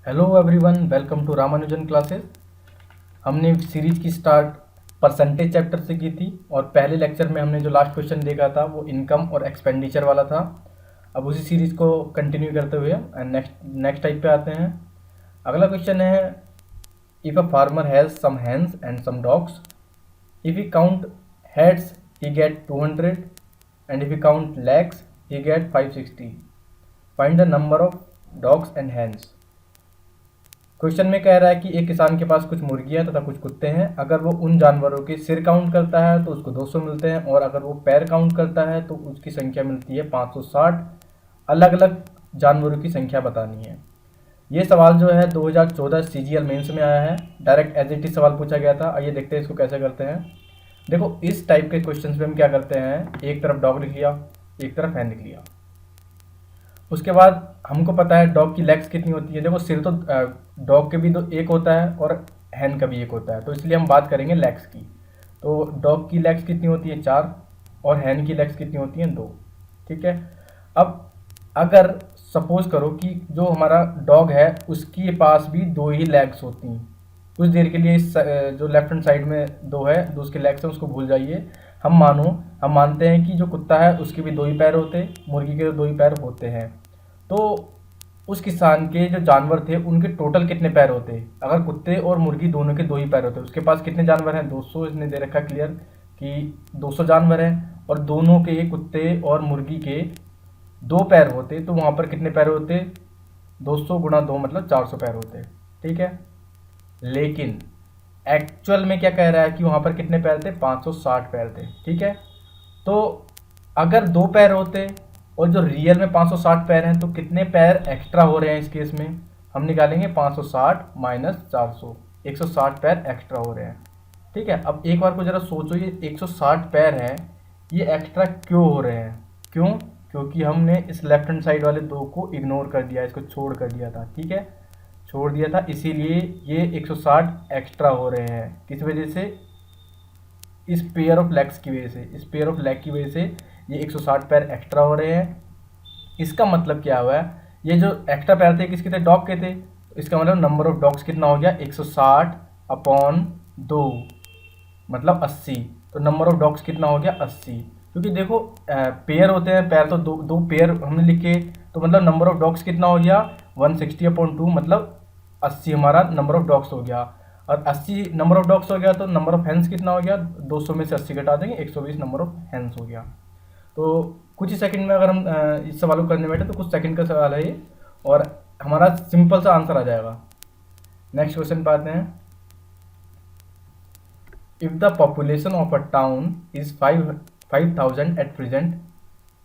Hello everyone, welcome to Ramanujan classes. हमने series की start percentage chapter से की थी और पहले लेक्चर में हमने जो लास्ट क्वेश्चन देखा था वो इनकम और एक्सपेंडिचर वाला था। अब उसी सीरीज को कंटिन्यू करते हुए नेक्स्ट टाइप पे आते हैं। अगला क्वेश्चन है, if a farmer has some hens and some dogs, if he count heads he get 200 and if he count legs he get 560। Find the number of dogs and hens. Question में कह रहा है कि एक किसान के पास कुछ मुर्गियां तथा कुछ कुत्ते हैं। अगर वो उन जानवरों के सिर काउंट करता है तो उसको 200 मिलते हैं, और अगर वो पैर काउंट करता है तो उसकी संख्या मिलती है 560। अलग अलग जानवरों की संख्या बतानी है। ये सवाल जो है 2014 सीजीएल मेंस में आया है। डायरेक्ट एज इट इज सवाल पूछा गया था। आइए देखते हैं इसको कैसे करते हैं। देखो, इस टाइप के क्वेश्चन पे हम क्या करते हैं, एक तरफ डॉग लिख लिया, एक तरफ हैन लिख लिया। उसके बाद हमको पता है डॉग की लेग्स कितनी होती है। देखो, सिर तो डॉग के भी दो एक होता है और हैन का भी एक होता है, तो इसलिए हम बात करेंगे लेग्स की। तो डॉग की लेग्स कितनी होती है, 4, और हैन की लेग्स कितनी होती हैं, 2। ठीक है। अब अगर सपोज करो कि जो हमारा डॉग है उसके पास भी 2 ही लेग्स होती हैं, कुछ देर के लिए इस जो लेफ्ट हैंड साइड में 2 है, जो उसके लेग्स हैं उसको भूल जाइए। हम मानते हैं कि जो कुत्ता है उसके भी 2 ही पैर होते हैं, मुर्गी के 2 ही पैर होते हैं। तो उस किसान के जो जानवर थे उनके टोटल कितने पैर होते? अगर कुत्ते और मुर्गी दोनों के 2 ही पैर होते, उसके पास कितने जानवर हैं, 200। इसने दे रखा क्लियर कि 200 जानवर हैं, और दोनों के कुत्ते और मुर्गी के 2 पैर होते, तो वहाँ पर कितने पैर होते? 200 गुणा 2 मतलब 400 पैर होते। ठीक है। लेकिन एक्चुअल में क्या कह रहा है कि वहाँ पर कितने पैर थे? 560 पैर थे। ठीक है। तो अगर 2 पैर होते और जो रियल में 560 पैर हैं, तो कितने पैर एक्स्ट्रा हो रहे हैं इस केस में? हम निकालेंगे 560 माइनस 400, 160 पैर एक्स्ट्रा हो रहे हैं। ठीक है। अब एक बार को जरा सोचो, ये 160 पैर हैं, ये एक्स्ट्रा क्यों हो रहे हैं? क्यों? क्योंकि हमने इस लेफ्ट हैंड साइड वाले 2 को इग्नोर कर दिया, इसको छोड़ कर दिया था। ठीक है, छोड़ दिया था, इसीलिए ये 160 एक्स्ट्रा हो रहे हैं। किस वजह से? इस पेयर ऑफ लेग्स की वजह से। इस पेयर ऑफ लेग की वजह से ये 160 पैर एक्स्ट्रा हो रहे हैं। इसका मतलब क्या हुआ है, ये जो एक्स्ट्रा पैर थे किसके थे? डॉग के थे। तो इसका मतलब नंबर ऑफ डॉग्स कितना हो गया? 160 अपॉन 2 मतलब 80। तो नंबर ऑफ डॉग्स कितना हो गया? 80। क्योंकि देखो पेयर होते हैं, पैर तो दो पेयर हमने लिखे, तो मतलब नंबर ऑफ डॉग्स कितना हो गया? 160 अपॉन 2 मतलब 80 हमारा नंबर ऑफ डॉग्स हो गया। और 80 नंबर ऑफ डॉग्स हो गया तो नंबर ऑफ हैंस कितना हो गया? 200 में से 80 घटा देंगे, 120 नंबर ऑफ हैंस हो गया। तो कुछ ही सेकंड में अगर हम इस सवाल को करने बैठे तो कुछ सेकंड का सवाल है ये, और हमारा सिंपल सा आंसर आ जाएगा। नेक्स्ट क्वेश्चन पे आते हैं। If the population of a town is 5000 at present,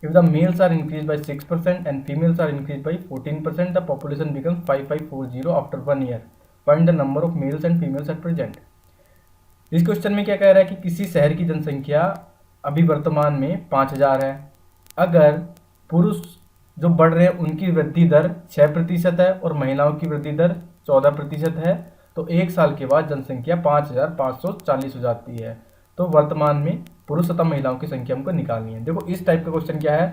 if the males are increased by 6% and females are increased by 14%, the population becomes 5540 after 1 year. Find the number of males and females at present. इस question में क्या कह रहा है कि किसी शहर की जनसंख्या अभी वर्तमान में 5000 है। अगर पुरुष जो बढ़ रहे हैं उनकी वृद्धि दर 6% है और महिलाओं की वृद्धि दर 14% है, तो 1 साल के बाद जनसंख्या 5540 हो जाती है। तो वर्तमान में पुरुष तथा महिलाओं की संख्या हमको निकालनी है। देखो, इस टाइप का क्वेश्चन क्या है,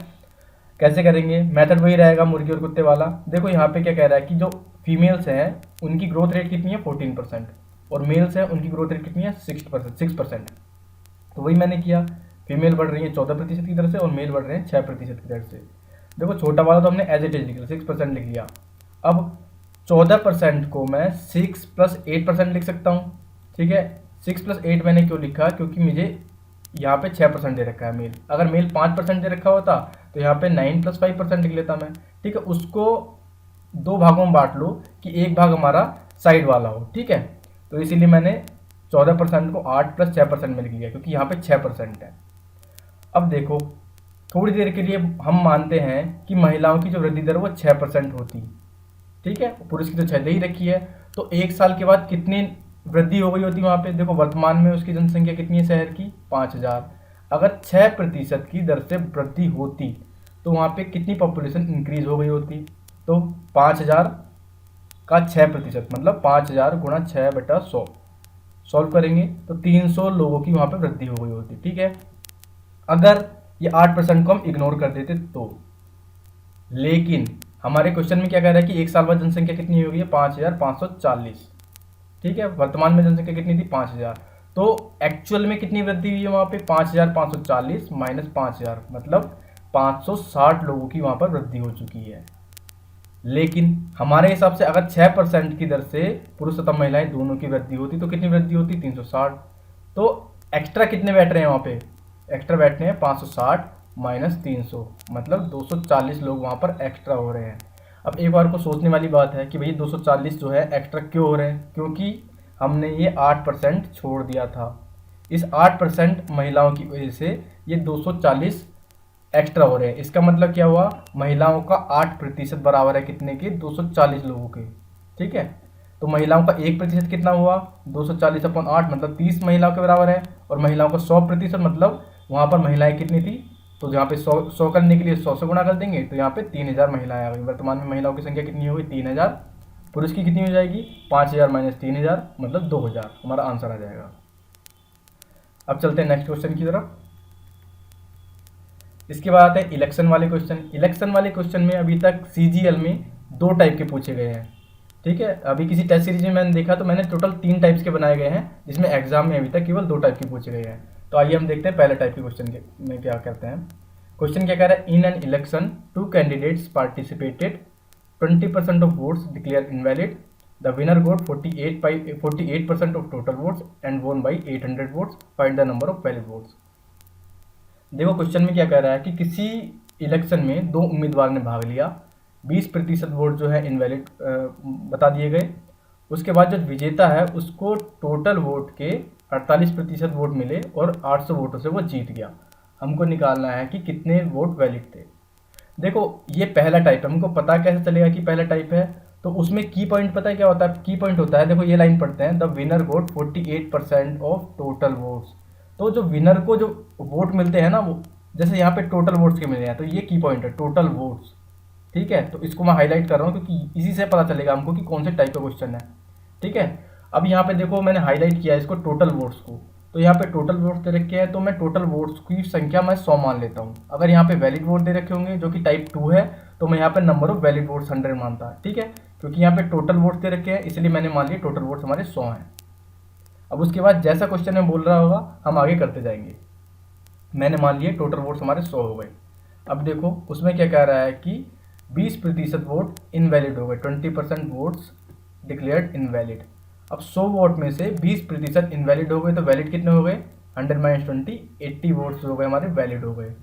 कैसे करेंगे? मेथड वही रहेगा मुर्गी और कुत्ते वाला। देखो, यहाँ पे क्या कह रहा है कि जो फीमेल्स हैं उनकी ग्रोथ रेट कितनी है? 14%, और मेल्स हैं उनकी ग्रोथ रेट कितनी है? 6%। तो वही मैंने किया, फीमेल बढ़ रही है 14% की दर से और मेल बढ़ रहे हैं 6% की दर से। देखो, छोटा वाला तो हमने एज इट इज लिख लिया, 6% लिख लिया। अब 14% को मैं 6 + 8% लिख सकता हूँ। ठीक है, 6 + 8 मैंने क्यों लिखा? क्योंकि मुझे यहाँ पे 6% दे रखा है मेल। अगर मेल 5% दे रखा होता तो यहाँ पे 9 + 5% लिख लेता मैं। ठीक है, उसको 2 भागों में बांट लो कि एक भाग हमारा साइड वाला हो। ठीक है, तो इसीलिए मैंने 14% को 8 + 6% में लिख लिया, क्योंकि यहाँ पे 6% है। अब देखो, थोड़ी देर के लिए हम मानते हैं कि महिलाओं की जो वृद्धि दर वो 6% होती। ठीक है, पुरुष की तो 6 दे ही रखी है। तो 1 साल के बाद कितनी वृद्धि हो गई होती वहाँ पे? देखो, वर्तमान में उसकी जनसंख्या कितनी है शहर की? 5000। अगर 6% की दर से वृद्धि होती तो वहाँ पे कितनी पॉपुलेशन इंक्रीज हो गई होती? तो 5000 का 6% मतलब 5000 गुणा 6/100 सॉल्व करेंगे तो 300 लोगों की वहाँ पे वृद्धि हो गई होती। ठीक है, अगर ये 8% को हम इग्नोर कर देते तो। लेकिन हमारे क्वेश्चन में क्या कह रहा है कि 1 साल बाद जनसंख्या कितनी हो गई है 5540। ठीक है, वर्तमान में जनसंख्या कितनी थी 5000। तो एक्चुअल में कितनी वृद्धि हुई है वहाँ पे 5540 माइनस 5000 मतलब 560 लोगों की वहाँ पर वृद्धि हो चुकी है। लेकिन हमारे हिसाब से अगर 6% की दर से पुरुष तथा महिलाएं दोनों की वृद्धि होती तो कितनी वृद्धि होती 360। तो एक्स्ट्रा कितने बैठ रहे हैं वहाँ पे, एक्स्ट्रा बैठ रहे हैं 560 माइनस 300 मतलब 240 लोग वहाँ पर एक्स्ट्रा हो रहे हैं। अब एक बार को सोचने वाली बात है कि भाई 240 जो है एक्स्ट्रा क्यों हो रहे हैं, क्योंकि हमने ये 8% छोड़ दिया था। इस 8% महिलाओं की वजह से ये 240 एक्स्ट्रा हो रहे हैं। इसका मतलब क्या हुआ, महिलाओं का 8% बराबर है कितने के 240 लोगों के। ठीक है, तो महिलाओं का 1% कितना हुआ 240/8 मतलब 30 महिलाओं के बराबर है। और महिलाओं का 100% मतलब वहाँ पर महिलाएं कितनी थी, तो यहाँ पे 100 करने के लिए 100 से गुणा कर देंगे तो यहाँ पे 3000 महिलाएं आ गई। वर्तमान में महिलाओं की संख्या कितनी हो गई 3000। पुरुष की कितनी हो जाएगी 5000 माइनस 3000 मतलब 2000, हमारा आंसर आ जाएगा। अब चलते हैं नेक्स्ट क्वेश्चन की तरफ। इसके बाद है इलेक्शन वाले क्वेश्चन। इलेक्शन वाले क्वेश्चन में अभी तक सीजीएल में 2 टाइप के पूछे गए हैं। ठीक है, अभी किसी टेस्ट सीरीज में मैंने देखा तो मैंने टोटल 3 टाइप्स के बनाए गए हैं, जिसमें एग्जाम में अभी तक केवल 2 टाइप के पूछे गए हैं। तो आइए हम देखते हैं पहले टाइप के क्वेश्चन के में क्या करते हैं। क्वेश्चन क्या कह रहा है, in an election 2 candidates participated, 20% of votes declare invalid, the winner got 48% of total votes and won by 800 votes, find the number of valid votes. देखो क्वेश्चन में क्या कह रहा है कि किसी इलेक्शन में 2 उम्मीदवार ने भाग लिया, 20% वोट जो है इनवैलिड बता दिए गए। उसके बाद जो विजेता है उसको टोटल वोट के 48% वोट मिले और 800 वोटों से वो जीत गया। हमको निकालना है कि कितने वोट वैलिड थे। देखो ये पहला टाइप है, हमको पता कैसे चलेगा कि पहला टाइप है, तो उसमें की पॉइंट पता है क्या होता है, की पॉइंट होता है देखो ये लाइन पढ़ते हैं, the winner got 48% of total votes. तो जो विनर को जो वोट मिलते हैं ना, वो जैसे यहाँ पे टोटल वोट्स के मिले हैं तो ये की पॉइंट है टोटल वोट्स। ठीक है, तो इसको मैं हाईलाइट कर रहा हूँ क्योंकि इसी से पता चलेगा हमको कि कौन से टाइप का क्वेश्चन है। ठीक है, अब यहाँ पे देखो मैंने हाईलाइट किया है इसको टोटल वोट्स को, तो यहाँ पे टोटल वोट्स दे रखे हैं तो मैं टोटल वोट्स की संख्या मैं 100 मान लेता हूँ। अगर यहाँ पे वैलिड वोट दे रखे होंगे जो कि टाइप 2 है तो मैं यहाँ पे नंबर ऑफ वैलिड वोट्स 100 मानता। ठीक है, क्योंकि यहाँ पे टोटल वोट्स दे रखे हैं इसलिए मैंने मान लिया टोटल वोट्स हमारे 100 हैं। अब उसके बाद जैसा क्वेश्चन में बोल रहा होगा हम आगे करते जाएंगे। मैंने मान लिया टोटल वोट्स हमारे 100 हो गए। अब देखो उसमें क्या कह रहा है कि 20% वोट इनवैलिड हो गए, 20% वोट्स डिक्लेयर्ड इनवैलिड। अब 100 वोट में से 20% इनवैलिड हो गए तो वैलिड कितने हो गए 100 माइनस 20 80 वोट्स हो गए हमारे वैलिड हो गए।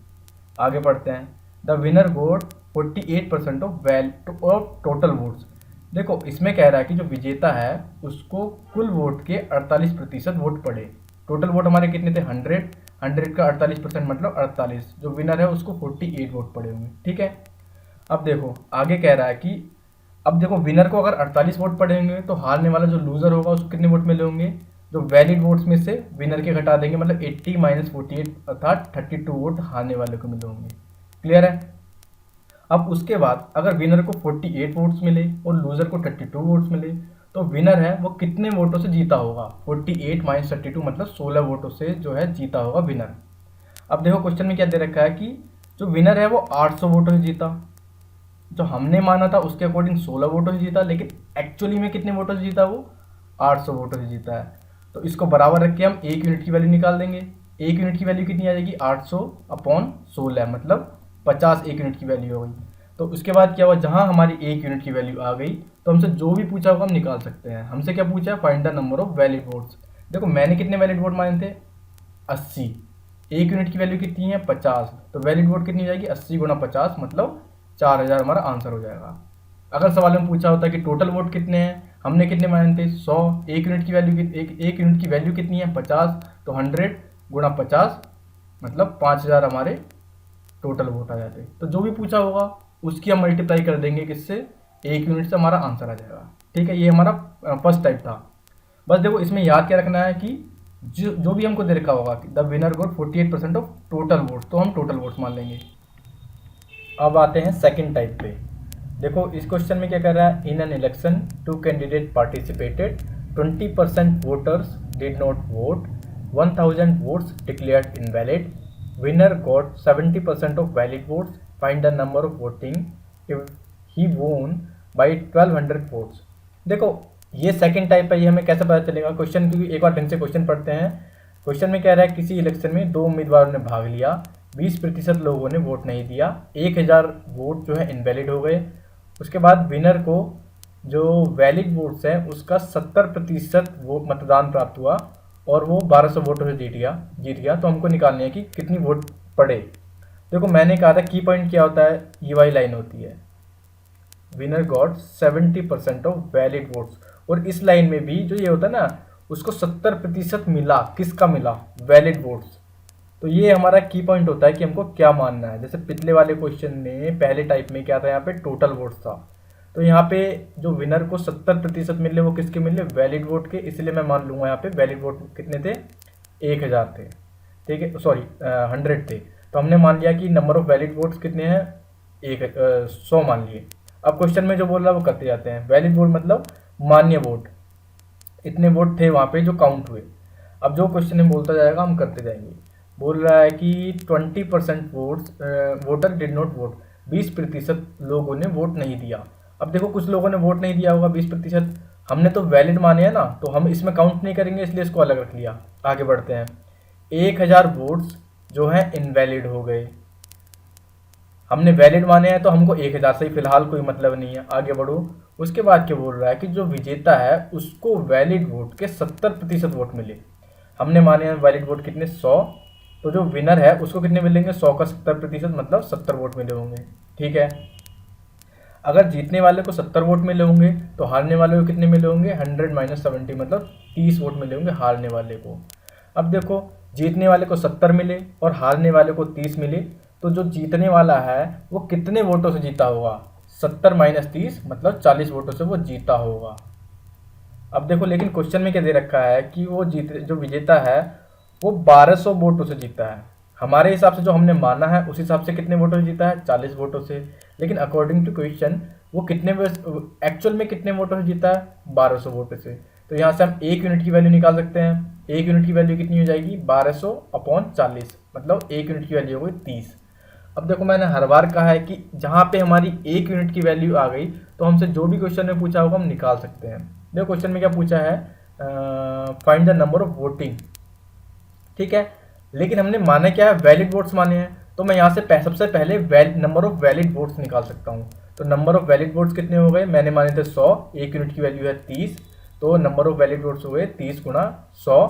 आगे पढ़ते हैं, the winner got 48% of total votes. देखो इसमें कह रहा है कि जो विजेता है उसको कुल वोट के 48% वोट पड़े। टोटल वोट हमारे कितने थे 100 का 48% मतलब 48, जो विनर है उसको 48 वोट पड़े होंगे। ठीक है, अब देखो आगे कह रहा है कि अब देखो विनर को अगर 48 वोट पड़े होंगे तो हारने वाला जो लूजर होगा उसको कितने वोट मिले होंगे, जो वैलिड वोट्स में से विनर के घटा देंगे मतलब 80 माइनस 48 अर्थात 32 वोट हारने वाले को मिले होंगे। क्लियर है। अब उसके बाद अगर विनर को 48 वोट्स मिले और लूजर को 32 वोट्स मिले तो विनर है वो कितने वोटों से जीता होगा, 48 माइनस 32 मतलब 16 वोटों से जो है जीता होगा विनर। अब देखो क्वेश्चन में क्या दे रखा है कि जो विनर है वो 800 वोटों से जीता, जो हमने माना था उसके अकॉर्डिंग 16 वोटों से जीता, लेकिन एक्चुअली में कितने वोटों से जीता वो 800 वोटों से जीता है। तो इसको बराबर रख के हम 1 यूनिट की वैल्यू निकाल देंगे। 1 यूनिट की वैल्यू कितनी आ जाएगी 800/16 मतलब 50 1 यूनिट की वैल्यू हो गई। तो उसके बाद क्या हुआ, जहाँ हमारी 1 यूनिट की वैल्यू आ गई तो हमसे जो भी पूछा होगा हम निकाल सकते हैं। हमसे क्या पूछा है, find the number of valid votes. देखो मैंने कितने वैलिड वोट माने थे 80, 1 यूनिट की वैल्यू कितनी है 50, तो वैलिड वोट कितनी हो जाएगी 80 गुणा 50 मतलब 4000 हमारा आंसर हो जाएगा। अगर सवाल में पूछा होता कि टोटल वोट कितने हैं, हमने कितने माने थे 100, 1 यूनिट की वैल्यू एक यूनिट की वैल्यू कितनी है 50, तो 100 गुणा 50 मतलब 5000 हमारे टोटल वोट आ जाते। तो जो भी पूछा होगा उसकी हम मल्टीप्लाई कर देंगे किससे 1 यूनिट से, हमारा आंसर आ जाएगा। ठीक है, ये हमारा फर्स्ट टाइप था। बस देखो इसमें याद क्या रखना है कि जो भी हमको दे रखा होगा the winner got 48% of total votes, तो हम टोटल वोट्स मान लेंगे। अब आते हैं सेकंड टाइप पे। देखो इस क्वेश्चन में क्या कर रहा है, in an election 2 candidate participated, 20% voters did not vote, 1000 votes declared invalid, winner got 70% of valid votes, find the number of voting if he वोन बाई 1200 वोट्स। देखो ये सेकंड टाइप है, ये हमें कैसे पता चलेगा क्वेश्चन, क्योंकि एक बार ढंग से क्वेश्चन पढ़ते हैं। क्वेश्चन में कह रहा है किसी इलेक्शन में 2 उम्मीदवारों ने भाग लिया, 20% लोगों ने वोट नहीं दिया, 1000 वोट जो है इनवैलिड हो गए। उसके बाद विनर को जो वैलिड वोट्स हैं उसका 70% वो मतदान प्राप्त हुआ और वो 1200 वोटों से जीत गया। तो हमको निकालनी है कि कितनी वोट पड़े। देखो मैंने कहा था की पॉइंट क्या होता है, ये वाली लाइन होती है, winner got 70% of valid votes. और इस लाइन में भी जो ये होता है ना, उसको 70% मिला, किसका मिला, वैलिड वोट्स। तो ये हमारा की पॉइंट होता है कि हमको क्या मानना है। जैसे पिछले वाले क्वेश्चन में पहले टाइप में क्या था, यहाँ पे टोटल वोट्स था, तो यहाँ पे जो विनर को 70% मिले वो किसके मिले, वैलिड वोट के, इसलिए मैं मान लूंगा यहाँ पे वैलिड वोट कितने थे, 1000 थे, ठीक है, सॉरी 100 थे। तो हमने मान लिया कि नंबर ऑफ वैलिड वोट्स कितने हैं, 100 मान लिए। अब क्वेश्चन में जो बोल रहा है वो करते जाते हैं। वैलिड वोट मतलब मान्य वोट, इतने वोट थे वहाँ पे जो काउंट हुए। अब जो क्वेश्चन में बोलता जाएगा हम करते जाएंगे। बोल रहा है कि 20% वोटर डिड नॉट वोट, 20% लोगों ने वोट नहीं दिया। अब देखो कुछ लोगों ने वोट नहीं दिया होगा 20%, हमने तो वैलिड माने हैं ना, तो हम इसमें काउंट नहीं करेंगे, इसलिए इसको अलग रख लिया। आगे बढ़ते हैं। 1000 वोट्स जो हैं इनवैलिड हो गए, हमने वैलिड माने हैं तो हमको 1000 से ही फिलहाल कोई मतलब नहीं है। आगे बढ़ो। उसके बाद क्या बोल रहा है कि जो विजेता है उसको वैलिड वोट के 70% वोट मिले। हमने माने हैं वैलिड वोट कितने, 100, तो जो विनर है उसको कितने मिलेंगे, 100 का 70% मतलब 70 वोट मिले होंगे, ठीक है। अगर जीतने वाले को 70 वोट मिले होंगे तो हारने वाले को कितने मिले होंगे, 100 - 70 मतलब 30 वोट मिले होंगे हारने वाले को। अब देखो जीतने वाले को 70 मिले और हारने वाले को 30 मिले, तो जो जीतने वाला है वो कितने वोटों से जीता होगा, 70 - 30 मतलब 40 वोटों से वो जीता होगा। अब देखो लेकिन क्वेश्चन में क्या दे रखा है कि वो जो विजेता है वो 1200 वोटों से जीता है। हमारे हिसाब से जो हमने माना है उस हिसाब से कितने वोटों से जीता है, 40 वोटों से। लेकिन अकॉर्डिंग टू क्वेश्चन वो कितने एक्चुअल में कितने वोटों से जीता है, 1200 वोटों से। तो यहाँ से हम 1 यूनिट की वैल्यू निकाल सकते हैं। 1 यूनिट की वैल्यू कितनी हो जाएगी, 1200/40, मतलब 1 यूनिट की वैल्यू हो गई 30। अब देखो मैंने हर बार कहा है कि जहाँ पे हमारी 1 यूनिट की वैल्यू आ गई तो हमसे जो भी क्वेश्चन में पूछा होगा हम निकाल सकते हैं। देखो क्वेश्चन में क्या पूछा है, find the number of voting, ठीक है, लेकिन हमने माना क्या है, वैलिड वोट्स माने हैं। तो मैं यहाँ से सबसे पहले नंबर ऑफ वैलिड वोट्स निकाल सकता हूँ। तो नंबर ऑफ वैलिड वोट्स कितने हो गए, मैंने माने थे 100, 1 यूनिट की वैल्यू है 30, तो नंबर ऑफ वैलिड वोट्स हो गए 30 × 100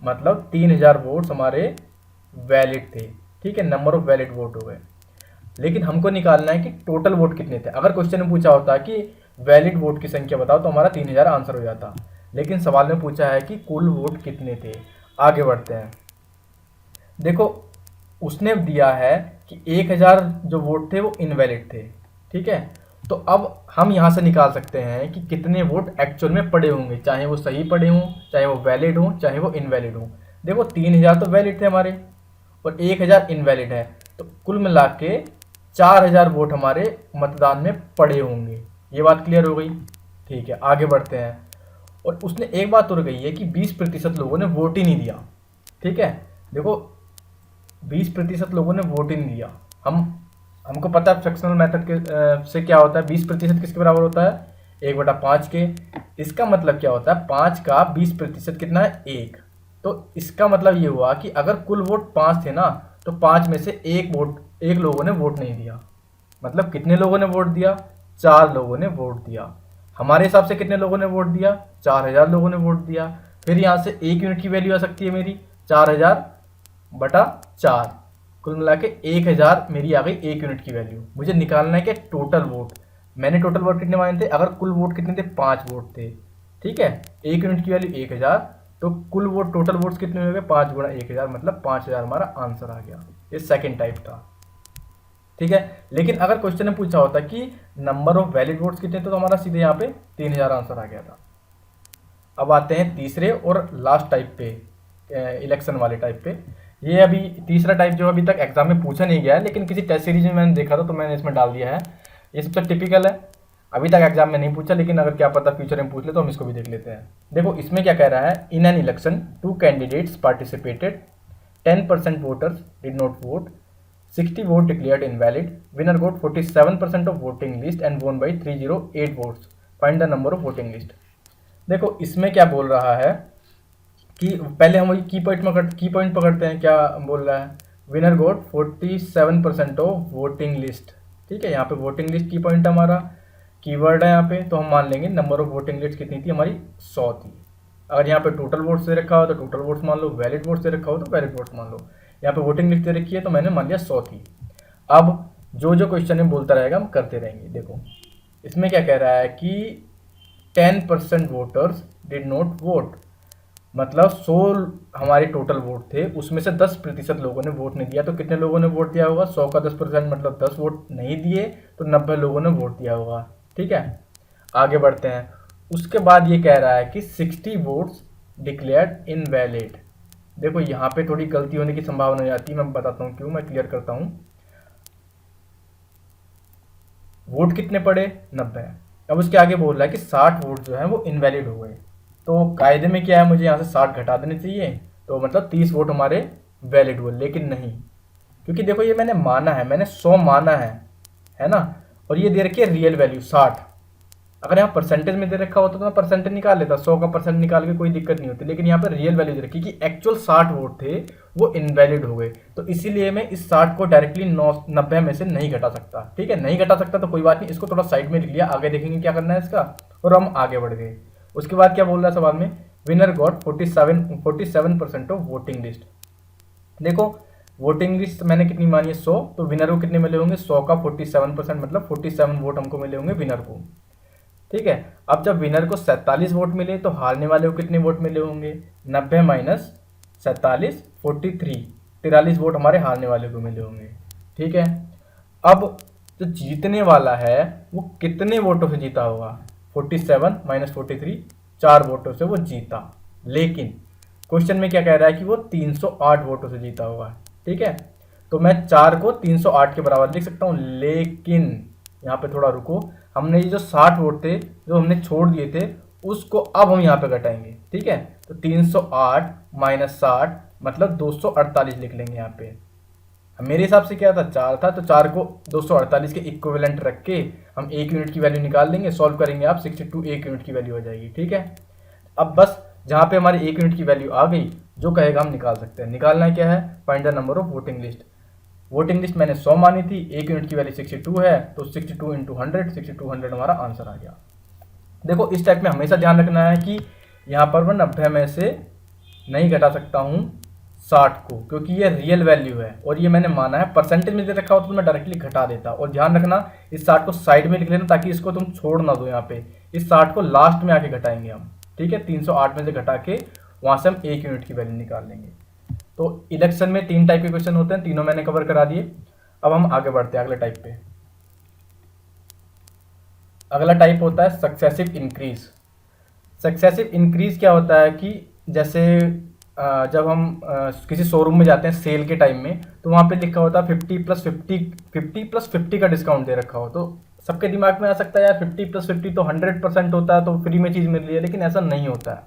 मतलब 3000 वोट्स हमारे वैलिड थे, ठीक है, नंबर ऑफ वैलिड वोट हो गए। लेकिन हमको निकालना है कि टोटल वोट कितने थे। अगर क्वेश्चन में पूछा होता कि वैलिड वोट की संख्या बताओ तो हमारा 3000 आंसर हो जाता, लेकिन सवाल में पूछा है कि कुल वोट कितने थे। आगे बढ़ते हैं। देखो उसने दिया है कि 1000 जो वोट थे वो इनवैलिड थे, ठीक है। तो अब हम यहाँ से निकाल सकते हैं कि कितने वोट एक्चुअल में पड़े होंगे, चाहे वो सही पड़े हों, चाहे वो वैलिड हों, चाहे वो इनवैलिड हों। देखो 3000 तो वैलिड थे हमारे और 1000 इनवैलिड है, तो कुल मिला के 4000 वोट हमारे मतदान में पड़े होंगे। ये बात क्लियर हो गई, ठीक है। आगे बढ़ते हैं। और उसने एक बात और कही है कि 20% लोगों ने वोट ही नहीं दिया, ठीक है। देखो 20% लोगों ने वोट ही नहीं दिया। हमको पता है फ्रैक्शनल मेथड के से क्या होता है, 20% किसके बराबर होता है, 1/5 के। इसका मतलब क्या होता है, 5 का 20% कितना है, 1। तो इसका मतलब ये हुआ कि अगर कुल वोट 5 थे ना, तो 5 में से एक लोगों ने वोट नहीं दिया। मतलब कितने लोगों ने वोट दिया, 4 लोगों ने वोट दिया। हमारे हिसाब से कितने लोगों ने वोट दिया, 4000 लोगों ने वोट दिया। फिर यहाँ से 1 यूनिट की वैल्यू आ सकती है मेरी, 4000/4, कुल मिला के 1000 मेरी आ गई 1 यूनिट की वैल्यू। मुझे निकालना है कि टोटल वोट, मैंने टोटल वोट कितने माने थे, अगर कुल वोट कितने थे, 5 वोट थे, ठीक है। 1 यूनिट की वैल्यू 1000, तो कुल वोट टोटल वोट्स कितने हो गए, 5 × 1000 मतलब 5000 हमारा आंसर आ गया। ये सेकेंड टाइप था, ठीक है। लेकिन अगर क्वेश्चन में पूछा होता कि नंबर ऑफ वैलिड वोट्स कितने थे, तो हमारा सीधे यहाँ पे 3000 आंसर आ गया था। अब आते हैं तीसरे और लास्ट टाइप पे, इलेक्शन वाले टाइप पे। ये अभी तीसरा टाइप जो अभी तक एग्जाम में पूछा नहीं गया है, लेकिन किसी टेस्ट सीरीज में मैंने देखा था तो मैंने इसमें डाल दिया है। ये सबसे टिपिकल है, अभी तक एग्जाम में नहीं पूछा, लेकिन अगर क्या पता फ्यूचर में पूछ ले तो हम इसको भी देख लेते हैं। देखो इसमें क्या कह रहा है, in an election 2 candidates participated, 10% voters did not vote, 60 vote declared invalid. Winner got 47% of voting list and won by 308 votes. Find the number of voting list. देखो इसमें क्या बोल रहा है कि पहले हम वही की पॉइंट पकड़ते हैं। क्या बोल रहा है? Winner got 47% of voting list. ठीक है, यहाँ पे वोटिंग लिस्ट की पॉइंट हमारा कीवर्ड है यहाँ पे, तो हम मान लेंगे नंबर ऑफ वोटिंग लिस्ट कितनी थी हमारी, 100 थी। अगर यहाँ पे टोटल वोट्स दे रखा हो तो टोटल वोट्स मान लो, वैलिड वोट्स दे रखा हो तो वैलिड वोट्स मान लो। यहाँ पे वोटिंग लिस्ट दे रखी है तो मैंने मान लिया 100 थी। अब जो जो क्वेश्चन में बोलता रहेगा हम करते रहेंगे। देखो इसमें क्या कह रहा है कि 10% वोटर्स डिड नॉट वोट, मतलब 100 हमारे टोटल वोट थे, उसमें से 10% लोगों ने वोट नहीं दिया। तो कितने लोगों ने वोट दिया होगा? 100 का 10% मतलब 10 वोट नहीं दिए, तो 90 लोगों ने वोट दिया होगा। ठीक है, आगे बढ़ते हैं। उसके बाद ये कह रहा है कि 60 वोट्स डिक्लेयर्ड इनवैलिड। देखो यहाँ पे थोड़ी गलती होने की संभावना हो जाती है, मैं बताता हूँ क्यों, मैं क्लियर करता हूँ। वोट कितने पड़े? 90। अब उसके आगे बोल रहा है कि 60 वोट जो है वो इनवैलिड हो गए। तो कायदे में क्या है, मुझे यहाँ से 60 घटा देने चाहिए, तो मतलब 30 वोट हमारे वैलिड हुए। लेकिन नहीं, क्योंकि देखो ये मैंने माना है, मैंने 100 माना है ना, और ये दे रखी है रियल वैल्यू 60। अगर यहाँ परसेंटेज में दे रखा होता तो मैं परसेंटेज निकाल लेता, 100 का परसेंट निकाल के कोई दिक्कत नहीं होती। लेकिन यहाँ पर रियल वैल्यू दे रखी कि एक्चुअल 60 वोट थे वो इनवैलिड हो गए, तो इसीलिए मैं इस 60 को डायरेक्टली 90 में से नहीं घटा सकता। ठीक है, नहीं घटा सकता तो कोई बात नहीं, इसको थोड़ा साइड में लिख लिया, आगे देखेंगे क्या करना है इसका, और हम आगे बढ़ गए। उसके बाद क्या बोल रहा है सवाल में, winner got 47% of voting list. देखो वोटिंग लिस्ट मैंने कितनी मानी है, 100, तो विनर को कितने मिले होंगे, 100 का 47%, मतलब 47 वोट हमको मिले होंगे विनर को। ठीक है, अब जब विनर को 47 वोट मिले तो हारने वाले को कितने वोट मिले होंगे, 90 माइनस 47, 43 वोट हमारे हारने वाले को मिले होंगे। ठीक है, अब जो जीतने वाला है वो कितने वोटों से जीता होगा, 47 माइनस 43, 4 वोटों से वो जीता। लेकिन क्वेश्चन में क्या कह रहा है कि वो 308 वोटों से जीता होगा। ठीक है, तो मैं 4 को 308 के बराबर लिख सकता हूँ। लेकिन यहाँ पे थोड़ा रुको, हमने ये जो 60 वोट थे जो हमने छोड़ दिए थे उसको अब हम यहाँ पे घटाएंगे। ठीक है, तो 308 माइनस 60 मतलब 248 लिख लेंगे यहाँ पे। मेरे हिसाब से क्या था, 4 था, तो 4 को 248 के इक्विवेलेंट रख के हम 1 यूनिट की वैल्यू निकाल लेंगे। सॉल्व करेंगे आप 62 1 यूनिट की वैल्यू हो जाएगी। ठीक है, अब बस जहाँ पे हमारी 1 यूनिट की वैल्यू आ गई, जो कहेगा हम निकाल सकते हैं। निकालना क्या है, find the number of voting list. Voting list मैंने 100 मानी थी, 1 यूनिट की वैल्यू 62 है, तो 62 इंटू 100, 6200 हमारा आंसर आ गया। देखो इस टाइप में हमेशा ध्यान रखना है कि यहाँ पर मैं 90 में से नहीं घटा सकता हूँ 60 को, क्योंकि ये रियल वैल्यू है और ये मैंने माना है। परसेंटेज में दे रखा हो तो मैं डायरेक्टली घटा देता। और ध्यान रखना इस 60 को साइड में लिख लेना ताकि इसको तुम छोड़ ना दो। यहाँ पे इस 60 को लास्ट में आके घटाएंगे हम। ठीक है, 308 में से घटा के वहाँ से हम 1 यूनिट की वैल्यू निकाल लेंगे। तो इलेक्शन में 3 टाइप के क्वेश्चन होते हैं, तीनों मैंने कवर करा दिए। अब हम आगे बढ़ते हैं अगले टाइप पे। अगला टाइप होता है सक्सेसिव इंक्रीज। सक्सेसिव इंक्रीज क्या होता है कि जैसे जब हम किसी शोरूम में जाते हैं सेल के टाइम में, तो वहाँ पे लिखा होता है 50+50 का डिस्काउंट दे रखा हो। तो सबके दिमाग में आ सकता है यार 50+50 तो 100% होता है, तो फ्री में चीज़ मिल रही है, लेकिन ऐसा नहीं होता है।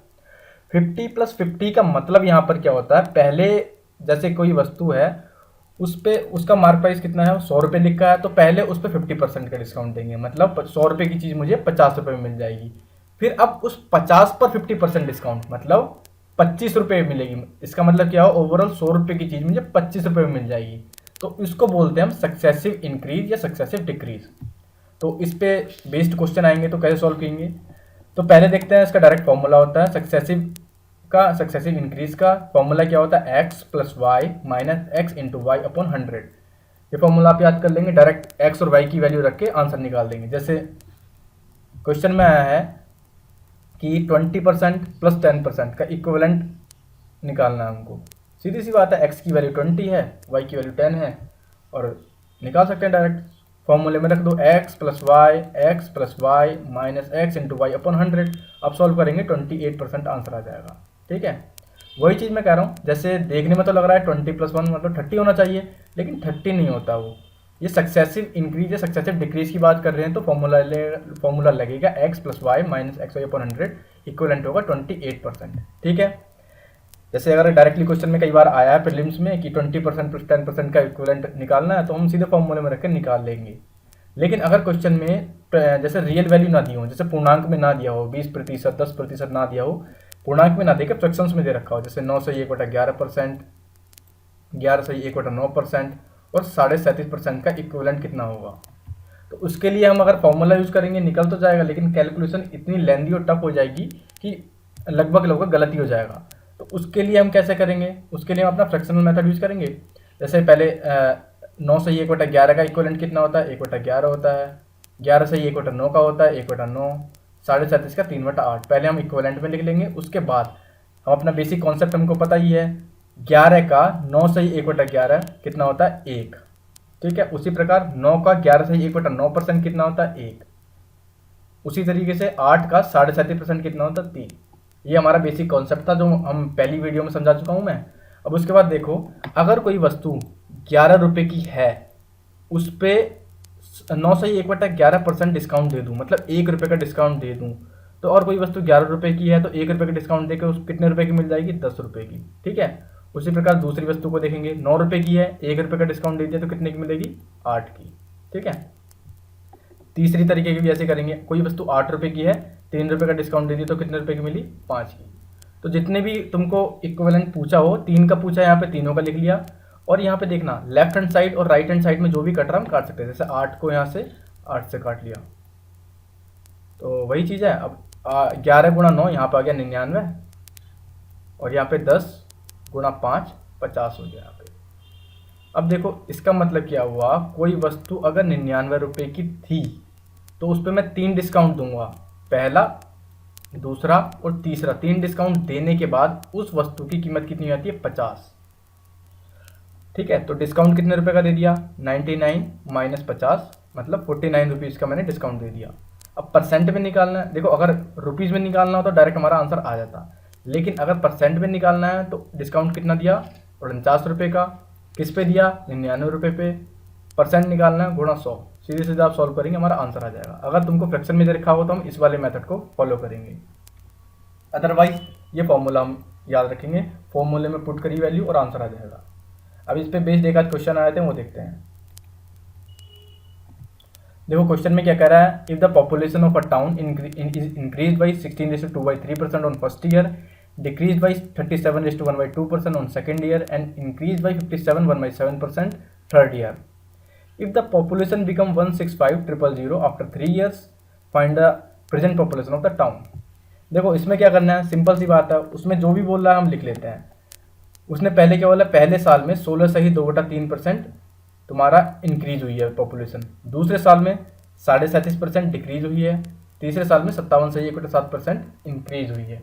50+50 का मतलब यहाँ पर क्या होता है, पहले जैसे कोई वस्तु है उस पर उसका मार्क प्राइस कितना है, 100 रुपये लिखा है, तो पहले उस पर 50% का डिस्काउंट देंगे, मतलब 100 रुपये की चीज़ मुझे 50 रुपये में मिल जाएगी। फिर अब उस 50 पर 50% डिस्काउंट मतलब 25 रुपये मिलेगी। इसका मतलब क्या हो, ओवरऑल 100 रुपये की चीज़ मुझे 25 रुपये में मिल जाएगी। तो इसको बोलते हैं हम सक्सेसिव इंक्रीज या सक्सेसिव डिक्रीज। तो इस पे बेस्ड क्वेश्चन आएंगे तो कैसे सॉल्व करेंगे। तो पहले देखते हैं इसका डायरेक्ट फॉर्मूला होता है सक्सेसिव इंक्रीज का फॉर्मूला क्या होता है, x plus y minus x into y upon 100। ये फॉर्मूला आप याद कर लेंगे, डायरेक्ट x और y की वैल्यू रख के आंसर निकाल देंगे। जैसे क्वेश्चन में आया है कि 20% प्लस 10% का इक्विवेलेंट निकालना है हमको। सीधी सी बात है, x की वैल्यू 20 है, y की वैल्यू 10 है, और निकाल सकते हैं डायरेक्ट। फॉर्मूले में रख दो x plus y minus x into y upon 100। अब सॉल्व करेंगे 28% आंसर आ जाएगा। ठीक है, वही चीज़ मैं कह रहा हूँ, जैसे देखने में तो लग रहा है 20+1 मतलब 30 होना चाहिए, लेकिन 30 नहीं होता वो। ये सक्सेसिव इंक्रीज या सक्सेसिव डिक्रीज की बात कर रहे हैं, तो फॉर्मूला लगेगा x plus y minus x y upon 100 equivalent होगा 28%। ठीक है, जैसे अगर डायरेक्टली क्वेश्चन में कई बार आया है प्रीलिम्स में कि 20% प्लस 10% का इक्विवेलेंट निकालना है, तो हम सीधे फॉर्मूले में रखकर निकाल लेंगे। लेकिन अगर क्वेश्चन में जैसे रियल वैल्यू ना दी हो, जैसे पूर्णांक में ना दिया हो, 20%, 10% ना दिया हो, पूर्णांक में ना देकर फ्रैक्शंस में दे रखा हो, जैसे 9 से 1/11%, 11 से 1/9% और 37.5% का इक्विवेलेंट कितना होगा, तो उसके लिए हम अगर फॉर्मूला यूज़ करेंगे निकल तो जाएगा, लेकिन कैलकुलेशन इतनी लेंदी और टफ हो जाएगी कि लगभग गलती हो जाएगा। तो उसके लिए हम कैसे करेंगे, उसके लिए हम अपना फ्रैक्शनल मेथड यूज़ करेंगे। जैसे पहले 9 से 1/11 का इक्विवेलेंट कितना होता है, 1/11 होता है, 11 से 1/9 का होता है 1/9, 37.5 का 3/8। पहले हम इक्विवेलेंट में लिख लेंगे, उसके बाद हम अपना बेसिक कॉन्सेप्ट हमको पता ही है, 11 का 9 से 1/11 कितना होता है 1, ठीक है। उसी प्रकार 9 का 11 से 1/9% कितना होता है 1। उसी तरीके से 8 का 37.5% कितना होता है 3। ये हमारा बेसिक कॉन्सेप्ट था जो हम पहली वीडियो में समझा चुका हूँ मैं। अब उसके बाद देखो, अगर कोई वस्तु 11 रुपये की है, उस पर 9 से 1/11% डिस्काउंट दे दूँ, मतलब 1 रुपये का डिस्काउंट दे दूँ, तो और कोई वस्तु 11 रुपये की है तो 1 रुपये का डिस्काउंट देकर उस कितने रुपये की मिल जाएगी, 10 रुपये की, ठीक है। उसी प्रकार दूसरी वस्तु को देखेंगे, 9 रुपये की है, 1 रुपये का डिस्काउंट दे दिया तो कितने की मिलेगी, 8 की, ठीक है। तीसरी तरीके की भी ऐसे करेंगे, कोई वस्तु 8 रुपये की है, 3 रुपये का डिस्काउंट दे दिया तो कितने रुपये की मिली, 5 की। तो जितने भी तुमको इक्विवेलेंट पूछा हो, 3 का पूछा है यहाँ पे तीनों का लिख लिया। और यहाँ पे देखना लेफ्ट हैंड साइड और राइट हैंड साइड में जो भी कट रहा हम काट सकते हैं, जैसे 8 को यहाँ से 8 से काट लिया, तो वही चीज़ है। अब 11 गुणा 9 यहाँ पे आ गया 99, और यहाँ पे 10 गुणा 5 50 हो गया यहाँ पे। अब देखो इसका मतलब क्या हुआ, कोई वस्तु अगर 99 रुपये की थी तो उस पर मैं 3 डिस्काउंट दूंगा, पहला, दूसरा और तीसरा। 3 डिस्काउंट देने के बाद उस वस्तु की कीमत कितनी आती है, 50, ठीक है। तो डिस्काउंट कितने रुपए का दे दिया, 99 माइनस 50, मतलब 49 रुपीज़ का मैंने डिस्काउंट दे दिया। अब परसेंट में निकालना है, देखो अगर रुपीज़ में निकालना हो तो डायरेक्ट हमारा आंसर आ जाता, लेकिन अगर परसेंट में निकालना है तो डिस्काउंट कितना दिया, 49 रुपये का, किस पे दिया, 99 रुपये पे, परसेंट निकालना है गुणा 100, सीधे सीधे आप सॉल्व करेंगे हमारा आंसर आ जाएगा। अगर तुमको फ्रैक्शन में दे रखा हो तो हम इस वाले मेथड को फॉलो करेंगे, अदरवाइज ये फॉर्मूला हम याद रखेंगे, फॉर्मूले में पुट करी वैल्यू और आंसर आ जाएगा। अब इस पे बेस्ड एक आध क्वेश्चन आए थे वो देखते हैं। देखो क्वेश्चन में क्या कह रहा है, if the population of a town increase by 16:2/3% on first year, decreased by 37:1/2% on second year, and increased by 57.1/7% third year. If the population become 165,000 after 3 years, find the present population of the town. देखो इसमें क्या करना है, simple सी बात है, उसमें जो भी बोल रहा है हम लिख लेते हैं। उसने पहले क्या बोला, पहले साल में 16 से ही 2/3% तुम्हारा इंक्रीज हुई है पॉपुलेशन, दूसरे साल में 37.5% डिक्रीज हुई है, तीसरे साल में 57 से 1/7% इंक्रीज हुई है।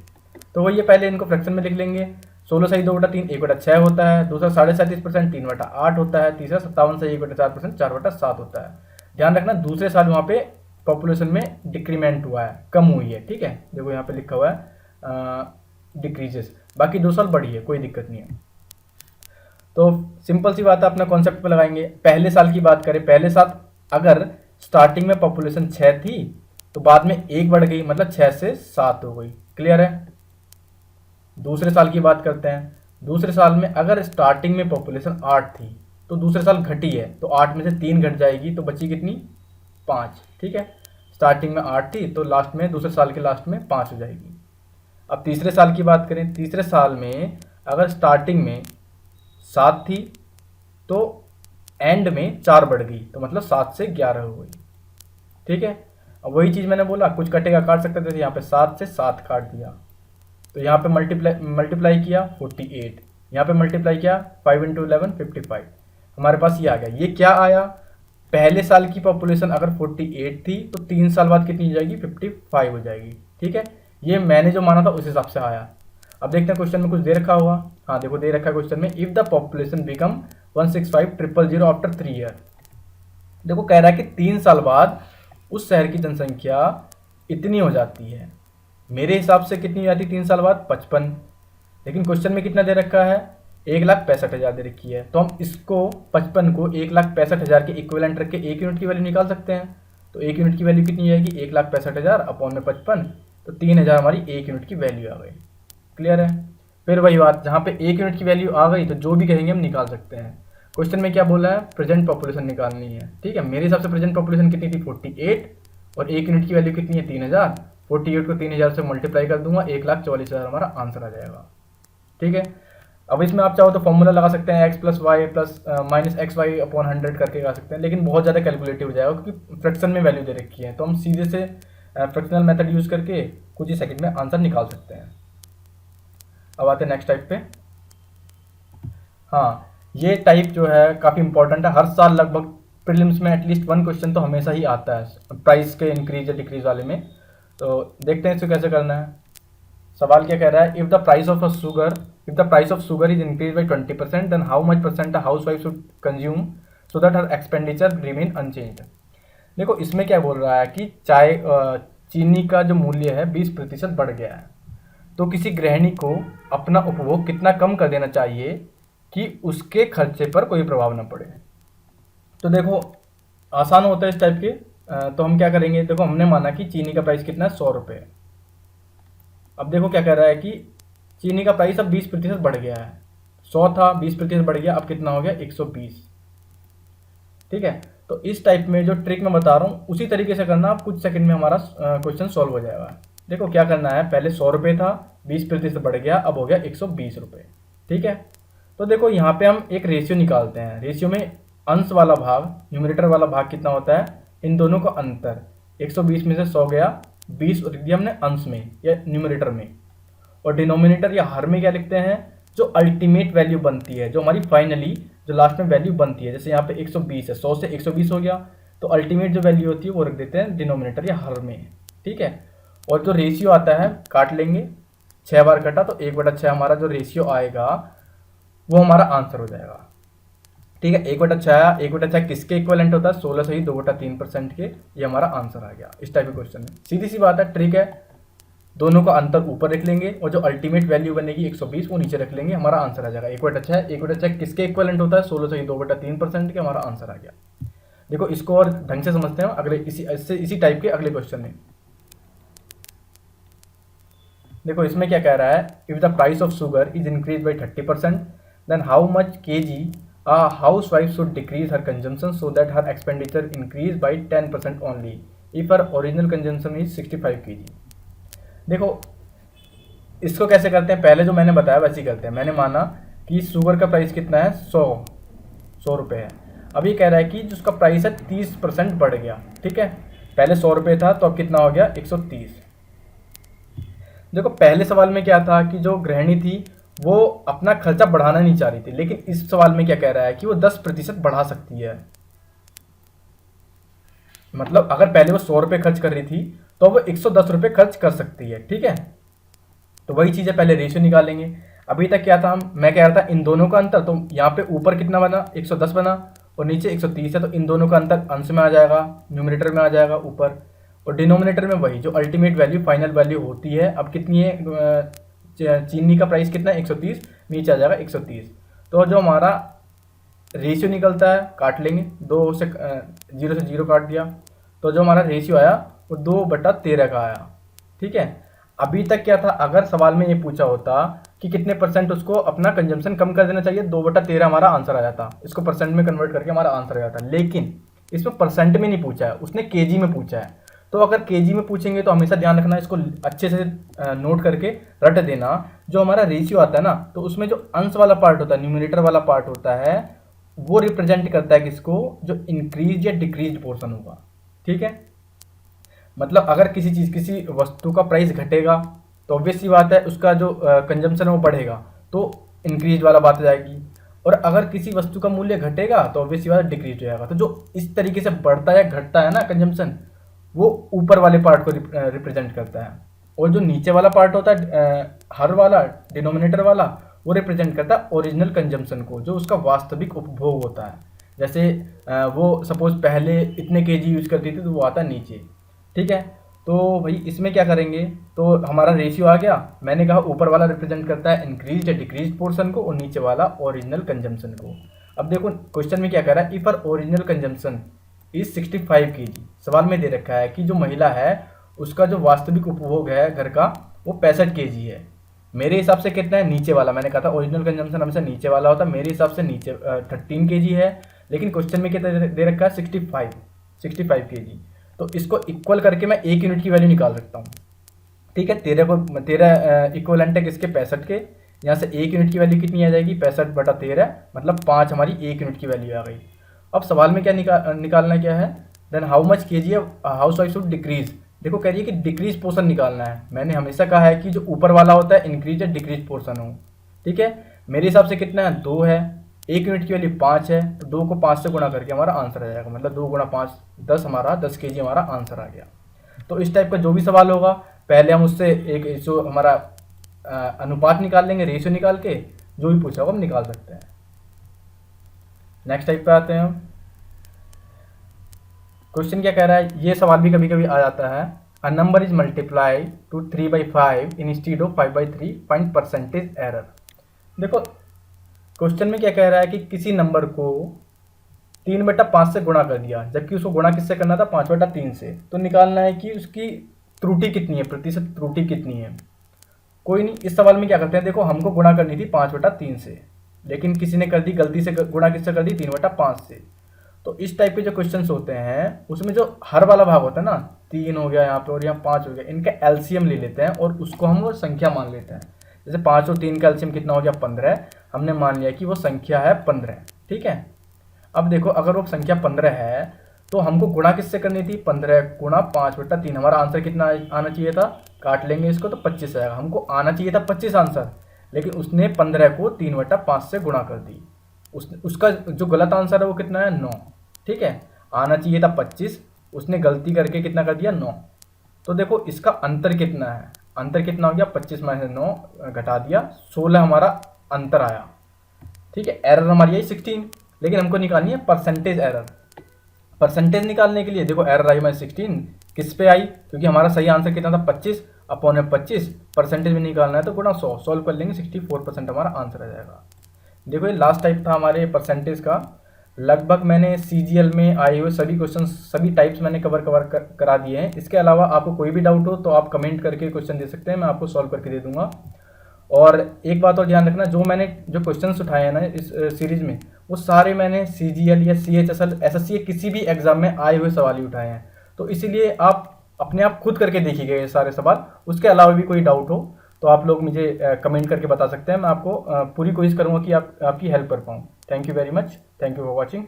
तो वही ये पहले इनको फ्रैक्शन में लिख लेंगे, 16 से 2/3 1/6 होता है, दूसरा 37.5% 3/8 होता है, तीसरा 57 से 1/4% 4/7 होता है। ध्यान रखना दूसरे साल वहाँ पे पॉपुलेशन में डिक्रीमेंट हुआ है, कम हुई है, ठीक है। देखो यहाँ पे लिखा हुआ है डिक्रीजेस, बाकी 2 साल बढ़ी है, कोई दिक्कत नहीं है। तो सिंपल सी बात है, अपना कॉन्सेप्ट पे लगाएंगे। पहले साल की बात करें, पहले साल अगर स्टार्टिंग में पॉपुलेशन 6 थी तो बाद में 1 बढ़ गई, मतलब 6 से 7 हो गई, क्लियर है। दूसरे साल की बात करते हैं, दूसरे साल में अगर स्टार्टिंग में पॉपुलेशन 8 थी तो दूसरे साल घटी है, तो 8 में से 3 घट जाएगी तो बची कितनी, 5, ठीक है। स्टार्टिंग में 8 थी तो लास्ट में दूसरे साल के लास्ट में 5 हो जाएगी। अब तीसरे साल की बात करें, तीसरे साल में अगर स्टार्टिंग में 7 थी तो एंड में 4 बढ़ गई, तो मतलब 7 से 11 हो गई, ठीक है। अब वही चीज़ मैंने बोला, कुछ कटेगा काट सकते थे, यहाँ पे 7 से 7 काट दिया, तो यहाँ पे मल्टीप्लाई किया 48, यहाँ पे मल्टीप्लाई किया 5 × 11 55, हमारे पास ये आ गया। ये क्या आया, पहले साल की पॉपुलेशन अगर 48 थी तो 3 साल बाद कितनी हो जाएगी, 55 हो जाएगी, ठीक है। ये मैंने जो माना था उस हिसाब से आया। अब देखते हैं क्वेश्चन में कुछ दे रखा हुआ, हाँ देखो दे रखा है क्वेश्चन में, if the population become 165,000 after 3 year. देखो कह रहा है कि 3 साल बाद उस शहर की जनसंख्या इतनी हो जाती है, मेरे हिसाब से कितनी हो जाती है 3 साल बाद, 55, लेकिन क्वेश्चन में कितना दे रखा है, 1,65,000 दे रखी है, तो हम इसको 55 को 1,65,000 के इक्विवेलेंट रख के 1 यूनिट की वैल्यू निकाल सकते हैं। तो 1 यूनिट की वैल्यू कितनी जाएगी, 1,65,000 अपॉन में 55, तो 3,000 हमारी 1 यूनिट की वैल्यू आ गई, क्लियर है। फिर वही बात, जहाँ पे 1 यूनिट की वैल्यू आ गई तो जो भी कहेंगे हम निकाल सकते हैं। क्वेश्चन में क्या बोला है, प्रेजेंट पॉपुलेशन निकालनी है। ठीक है, मेरे हिसाब से प्रेजेंट पॉपुलेशन कितनी थी 48, और 1 यूनिट की वैल्यू कितनी है 3000। 48 को 3000 से मल्टीप्लाई कर दूंगा, 1,44,000 हमारा आंसर आ जाएगा। ठीक है, अब इसमें आप चाहो तो फॉर्मूला लगा सकते हैं, x plus y plus minus x y upon 100 करके लगा सकते हैं, लेकिन बहुत ज़्यादा कैलकुलेटिव हो जाएगा क्योंकि फ्रैक्शन में वैल्यू दे रखी है। तो हम सीधे से फ्रैक्शनल मेथड यूज़ करके कुछ ही सेकंड में आंसर निकाल सकते हैं। अब आते हैं नेक्स्ट टाइप पे। हाँ, ये टाइप जो है काफ़ी इंपॉर्टेंट है, हर साल लगभग प्रीलिम्स में एटलीस्ट 1 क्वेश्चन तो हमेशा ही आता है प्राइस के इंक्रीज या डिक्रीज वाले में। तो देखते हैं इसको कैसे करना है। सवाल क्या कह रहा है, if the price of sugar is increase by 20%, then how much percent housewife should consume so that her expenditure remain unchanged. देखो इसमें क्या बोल रहा है कि चीनी का जो मूल्य है 20% बढ़ गया है, तो किसी गृहिणी को अपना उपभोग कितना कम कर देना चाहिए कि उसके खर्चे पर कोई प्रभाव न पड़े। तो देखो आसान होता है इस टाइप के। तो हम क्या करेंगे, देखो हमने माना कि चीनी का प्राइस कितना है 100 रुपये। अब देखो क्या कह रहा है कि चीनी का प्राइस अब 20% बढ़ गया है, 100 था 20% बढ़ गया, अब कितना हो गया 120। ठीक है, तो इस टाइप में जो ट्रिक मैं बता रहा हूँ उसी तरीके से करना, आप कुछ सेकंड में हमारा क्वेश्चन सॉल्व हो जाएगा। देखो क्या करना है, पहले 100 रुपये था, 20% बढ़ गया, अब हो गया 120 रुपये। ठीक है, तो देखो यहाँ पे हम एक रेशियो निकालते हैं। रेशियो में अंश वाला भाग, न्यूमरेटर वाला भाग कितना होता है, इन दोनों का अंतर। 120 में से 100 गया, 20 रख दिया हमने अंश में या न्यूमरेटर में, और डिनोमिनेटर या हर में क्या लिखते हैं, जो अल्टीमेट वैल्यू बनती है, जो हमारी फाइनली जो लास्ट में वैल्यू बनती है। जैसे यहाँ पे 120 है, 100 से 120 हो गया, तो अल्टीमेट जो वैल्यू होती है वो रख देते हैं डिनोमिनेटर या हर में। ठीक है, और जो रेशियो आता है काट लेंगे, 6 बार कटा तो 1/6 हमारा जो रेशियो आएगा वो हमारा आंसर हो जाएगा। ठीक है, 1/6 किसके इक्वलेंट होता है, 16 से ही 2/3% के, ये हमारा आंसर आ गया। इस टाइप के क्वेश्चन है, सीधी सी बात है, ट्रिक है। दोनों का अंतर ऊपर रख लेंगे और जो अल्टीमेट वैल्यू बनेगी 120 वो नीचे रख लेंगे, हमारा आंसर आ जाएगा 1/6 किसके इक्वलेंट होता है, 16 से ही 2/3% के, हमारा आंसर आ गया। देखो इसको और ढंग से समझते हैं अगले इसी टाइप के अगले क्वेश्चन में। देखो इसमें क्या कह रहा है, if the price of sugar is increase by 30%, then how much kg a housewife should decrease her consumption so that her expenditure increase by 10% only if her original consumption is 65 kg। देखो इसको कैसे करते हैं, पहले जो मैंने बताया वैसे ही करते हैं। मैंने माना कि शुगर का प्राइस कितना है, 100 रुपये है। अब ये कह रहा है कि जिसका प्राइस है 30% बढ़ गया। ठीक है, पहले 100 रुपये था तो अब कितना हो गया 130। देखो पहले सवाल में क्या था कि जो गृहिणी थी वो अपना खर्चा बढ़ाना नहीं चाह रही थी, लेकिन इस सवाल में क्या कह रहा है कि वो 10% बढ़ा सकती है। मतलब अगर पहले वो 100 रुपये खर्च कर रही थी तो वो 110 रुपये खर्च कर सकती है। ठीक है, तो वही चीज़ है, पहले रेशियो निकालेंगे। अभी तक क्या था, मैं कह रहा था इन दोनों का अंतर, तो यहाँ पे ऊपर कितना बना 110 बना और नीचे 130 है, तो इन दोनों का अंतर अंश में आ जाएगा, न्यूमरेटर में आ जाएगा ऊपर, और डिनोमिनेटर में वही जो अल्टीमेट वैल्यू फाइनल वैल्यू होती है। अब कितनी है, चीनी का प्राइस कितना है 130, नीचे आ जाएगा 130। तो जो हमारा रेशियो निकलता है काट लेंगे, 0 से 0 काट दिया, तो जो हमारा रेशियो आया वो 2/13 का आया। ठीक है, अभी तक क्या था, अगर सवाल में ये पूछा होता कि कितने परसेंट उसको अपना कंजम्पशन कम कर देना चाहिए, 2/13 हमारा आंसर आ जाता। इसको परसेंट में कन्वर्ट करके हमारा आंसर आ जाता, लेकिन इसमें परसेंट में नहीं पूछा है, उसने केजी में पूछा है। तो अगर केजी में पूछेंगे तो हमेशा ध्यान रखना, इसको अच्छे से नोट करके रट देना। जो हमारा रेशियो आता है ना, तो उसमें जो अंश वाला पार्ट होता है, न्यूमरेटर वाला पार्ट होता है, वो रिप्रेजेंट करता है किसको, जो इंक्रीज या डिक्रीज पोर्शन होगा। ठीक है, मतलब अगर किसी वस्तु का प्राइस घटेगा तो ऑब्वियस सी बात है उसका जो कंजम्पशन है वो बढ़ेगा, तो इंक्रीज वाला बात आ जाएगी। और अगर किसी वस्तु का मूल्य घटेगा तो ऑब्वियस सी बात डिक्रीज हो जाएगा। तो जो इस तरीके से बढ़ता या घटता है ना कंजम्पशन, वो ऊपर वाले पार्ट को रिप्रेजेंट करता है, और जो नीचे वाला पार्ट होता है हर वाला डिनोमिनेटर वाला, वो रिप्रेजेंट करता है ओरिजिनल कंजम्पशन को, जो उसका वास्तविक उपभोग होता है। जैसे वो सपोज पहले इतने केजी यूज़ करती थी तो वो आता नीचे। ठीक है, तो भाई इसमें क्या करेंगे, तो हमारा रेशियो आ गया। मैंने कहा ऊपर वाला रिप्रेजेंट करता है इंक्रीज या डिक्रीज पोर्शन को, और नीचे वाला ओरिजिनल कंजम्पशन को। अब देखो क्वेश्चन में क्या कह रहा है, if our original consumption is 65 kg। सवाल में दे रखा है कि जो महिला है उसका जो वास्तविक उपभोग है घर का वो 65 kg है। मेरे हिसाब से कितना है, नीचे वाला, मैंने कहा था ओरिजिनल कंजम्पशन हमेशा नीचे वाला होता है, मेरे हिसाब से नीचे 13 kg है, लेकिन क्वेश्चन में कितना दे रखा है, 65 kg। तो इसको इक्वल करके मैं 1 यूनिट की वैल्यू निकाल सकता हूँ। ठीक है, तेरह इक्वलेंट है किसके, 65 के। यहाँ से 1 यूनिट की वैल्यू कितनी आ जाएगी, 65/13, मतलब 5 हमारी 1 यूनिट की वैल्यू आ गई। अब सवाल में क्या निकालना क्या है, then how much kg housewife should decrease. देखो कह रही है कि डिक्रीज पोर्शन निकालना है। मैंने हमेशा कहा है कि जो ऊपर वाला होता है इंक्रीज या डिक्रीज पोर्शन हो। ठीक है, मेरे हिसाब से कितना है, 2 है, 1 यूनिट की वैल्यू 5 है, तो 2 को 5 से गुणा करके हमारा आंसर आ जाएगा, मतलब 2 गुणा 5 10, हमारा 10 kg हमारा आंसर आ गया। तो इस टाइप का जो भी सवाल होगा, पहले हम उससे एक जो हमारा अनुपात निकाल लेंगे, रेशियो निकाल के, जो भी पूछा होगा हम निकाल सकते हैं। नेक्स्ट टाइप पे आते हैं हम। क्वेश्चन क्या कह रहा है, ये सवाल भी कभी कभी आ जाता है, a number is multiply two 3/5 instead of 5/3, find percentage error. देखो क्वेश्चन में क्या कह रहा है कि किसी नंबर को 3/5 से गुणा कर दिया, जबकि उसको गुणा किससे करना था, 5/3 से। तो निकालना है कि उसकी त्रुटि कितनी है, प्रतिशत त्रुटि कितनी है। कोई नहीं, इस सवाल में क्या करते हैं, देखो हमको गुणा करनी थी 5/3 से, लेकिन किसी ने कर दी गलती से, गुणा किससे कर दी, 3/5 से। तो इस टाइप के जो क्वेश्चंस होते हैं उसमें जो हर वाला भाग होता है ना, 3 हो गया यहाँ पे और यहाँ 5 हो गया, इनका एलसीएम ले लेते हैं और उसको हम वो संख्या मान लेते हैं। जैसे 5 और 3 का एलसीएम कितना हो गया, 15। हमने मान लिया कि वो संख्या है 15। ठीक है, अब देखो अगर वो संख्या 15 है तो हमको गुणा किससे करनी थी, 15 गुणा 5/3। हमारा आंसर कितना आना चाहिए था, काट लेंगे इसको तो 25 आएगा। हमको आना चाहिए था 25 आंसर, लेकिन उसने 15 को 3/5 से गुणा कर दी। उसका जो गलत आंसर है वो कितना है, 9। ठीक है, आना चाहिए था 25, उसने गलती करके कितना कर दिया, 9। तो देखो इसका अंतर कितना है, अंतर कितना हो गया, 25 में से 9 घटा दिया, 16 हमारा अंतर आया। ठीक है, एरर हमारी आई 16, लेकिन हमको निकालनी है परसेंटेज एरर। परसेंटेज निकालने के लिए देखो एरर आई हमारी 16, किस पे आई, क्योंकि हमारा सही आंसर कितना था, 25 अपॉन 25, परसेंटेज में निकालना है तो गुणा 100, सॉल्व कर लेंगे, 64% हमारा आंसर आ जाएगा। देखो ये लास्ट टाइप था हमारे परसेंटेज का। लगभग मैंने सीजीएल में आए हुए सभी क्वेश्चन, सभी टाइप्स मैंने करा दिए हैं। इसके अलावा आपको कोई भी डाउट हो तो आप कमेंट करके क्वेश्चन दे सकते हैं, मैं आपको सॉल्व करके दे दूंगा। और एक बात और ध्यान रखना, जो क्वेश्चंस उठाए हैं ना इस सीरीज में, वो सारे मैंने सीजीएल या सीएचएसएल एसएससी किसी भी एग्जाम में आए हुए सवाल ही उठाए हैं। तो इसीलिए आप अपने आप खुद करके देखिएगा ये सारे सवाल। उसके अलावा भी कोई डाउट हो तो आप लोग मुझे कमेंट करके बता सकते हैं, मैं आपको पूरी कोशिश करूँगा कि आपकी हेल्प कर पाऊँ। Thank you very much, thank you for watching.